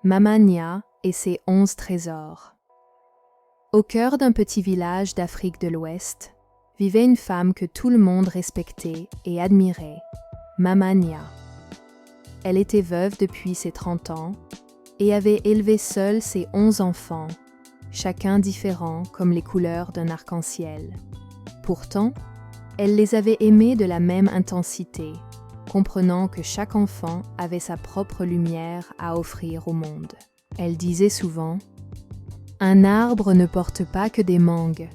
Mamania et ses 11 trésors. Au cœur d'un petit village d'Afrique de l'Ouest, vivait une femme que tout le monde respectait et admirait, Mamania. Elle était veuve depuis ses 30 ans et avait élevé seule ses 11 enfants, chacun différent comme les couleurs d'un arc-en-ciel. Pourtant, elle les avait aimés de la même intensité, comprenant que chaque enfant avait sa propre lumière à offrir au monde. Elle disait souvent « Un arbre ne porte pas que des mangues,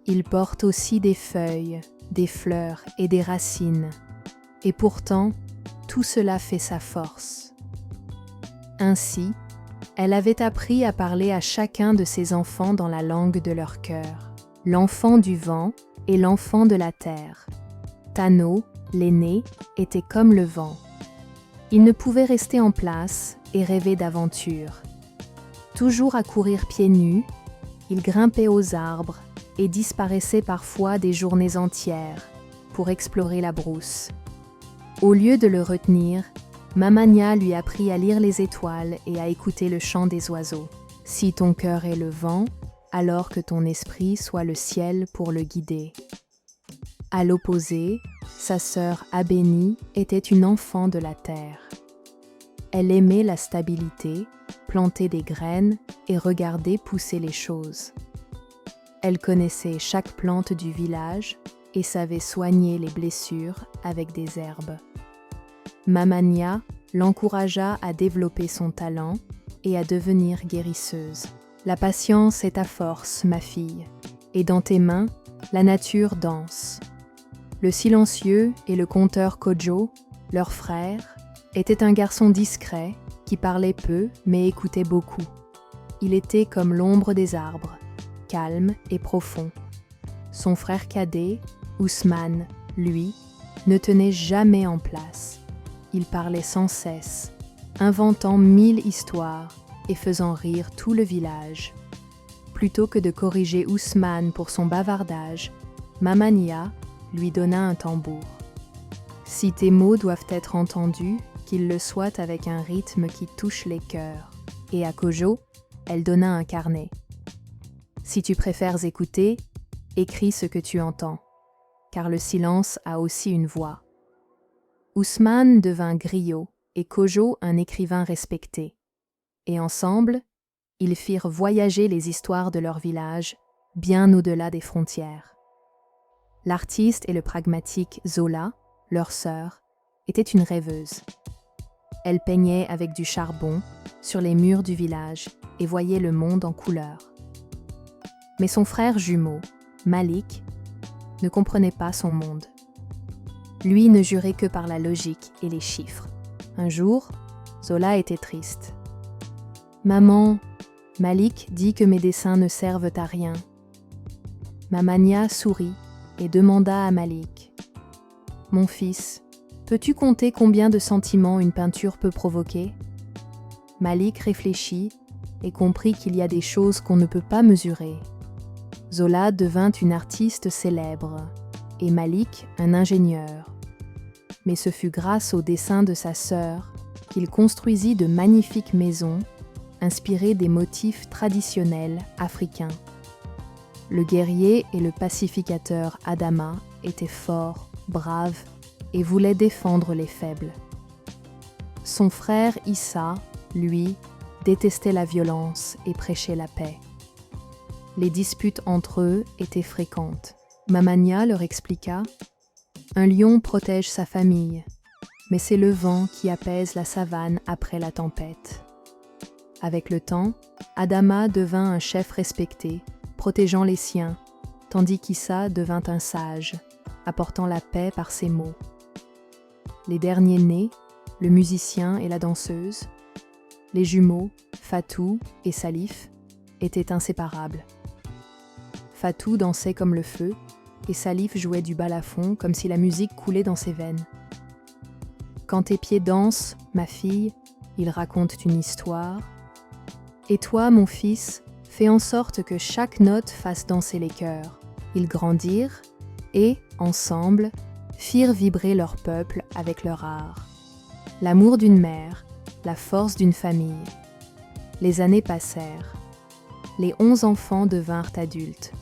il porte aussi des feuilles, des fleurs et des racines. Et pourtant, tout cela fait sa force. » Ainsi, elle avait appris à parler à chacun de ses enfants dans la langue de leur cœur, l'enfant du vent et l'enfant de la terre. Tano, l'aîné, était comme le vent. Il ne pouvait rester en place et rêver d'aventure. Toujours à courir pieds nus, il grimpait aux arbres et disparaissait parfois des journées entières pour explorer la brousse. Au lieu de le retenir, Mamania lui apprit à lire les étoiles et à écouter le chant des oiseaux. Si ton cœur est le vent, alors que ton esprit soit le ciel pour le guider. À l'opposé, sa sœur Abénie était une enfant de la terre. Elle aimait la stabilité, planter des graines et regarder pousser les choses. Elle connaissait chaque plante du village et savait soigner les blessures avec des herbes. Mamania l'encouragea à développer son talent et à devenir guérisseuse. La patience est ta force, ma fille, et dans tes mains, la nature danse. Le silencieux et le conteur Kojo, leur frère, était un garçon discret qui parlait peu mais écoutait beaucoup. Il était comme l'ombre des arbres, calme et profond. Son frère cadet, Ousmane, lui, ne tenait jamais en place. Il parlait sans cesse, inventant 1000 histoires et faisant rire tout le village. Plutôt que de corriger Ousmane pour son bavardage, Mamania lui donna un tambour. Si tes mots doivent être entendus, qu'ils le soient avec un rythme qui touche les cœurs. Et à Kojo, elle donna un carnet. Si tu préfères écouter, écris ce que tu entends, car le silence a aussi une voix. Ousmane devint griot et Kojo un écrivain respecté. Et ensemble, ils firent voyager les histoires de leur village bien au-delà des frontières. L'artiste et le pragmatique Zola, leur sœur, était une rêveuse. Elle peignait avec du charbon sur les murs du village et voyait le monde en couleurs. Mais son frère jumeau, Malik, ne comprenait pas son monde. Lui ne jurait que par la logique et les chiffres. Un jour, Zola était triste. « Maman, Malik dit que mes dessins ne servent à rien. » Mamania sourit et demanda à Malik « Mon fils, peux-tu compter combien de sentiments une peinture peut provoquer ?» Malik réfléchit et comprit qu'il y a des choses qu'on ne peut pas mesurer. Zola devint une artiste célèbre et Malik un ingénieur. Mais ce fut grâce aux dessins de sa sœur qu'il construisit de magnifiques maisons inspirées des motifs traditionnels africains. Le guerrier et le pacificateur Adama étaient forts, braves et voulaient défendre les faibles. Son frère Issa, lui, détestait la violence et prêchait la paix. Les disputes entre eux étaient fréquentes. Mamania leur expliqua « Un lion protège sa famille, mais c'est le vent qui apaise la savane après la tempête. » Avec le temps, Adama devint un chef respecté, protégeant les siens, tandis qu'Issa devint un sage, apportant la paix par ses mots. Les derniers nés, le musicien et la danseuse, les jumeaux, Fatou et Salif, étaient inséparables. Fatou dansait comme le feu, et Salif jouait du balafon comme si la musique coulait dans ses veines. « Quand tes pieds dansent, ma fille, ils racontent une histoire. Et toi, mon fils, fais en sorte que chaque note fasse danser les cœurs. » Ils grandirent et, ensemble, firent vibrer leur peuple avec leur art. L'amour d'une mère, la force d'une famille. Les années passèrent. Les 11 enfants devinrent adultes,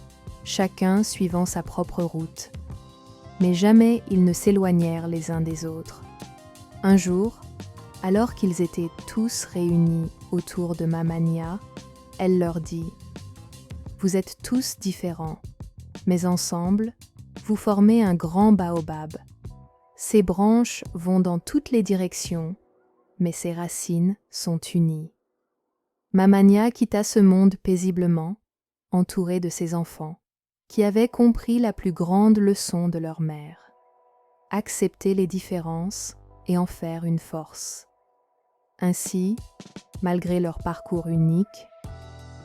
chacun suivant sa propre route. Mais jamais ils ne s'éloignèrent les uns des autres. Un jour, alors qu'ils étaient tous réunis autour de Mamania, elle leur dit « Vous êtes tous différents, mais ensemble, vous formez un grand baobab. Ses branches vont dans toutes les directions, mais ses racines sont unies. » Mamania quitta ce monde paisiblement, entourée de ses enfants, qui avaient compris la plus grande leçon de leur mère. Accepter les différences et en faire une force. Ainsi, malgré leur parcours unique,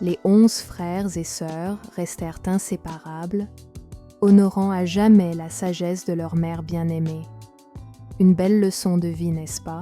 les 11 frères et sœurs restèrent inséparables, honorant à jamais la sagesse de leur mère bien-aimée. Une belle leçon de vie, n'est-ce pas ?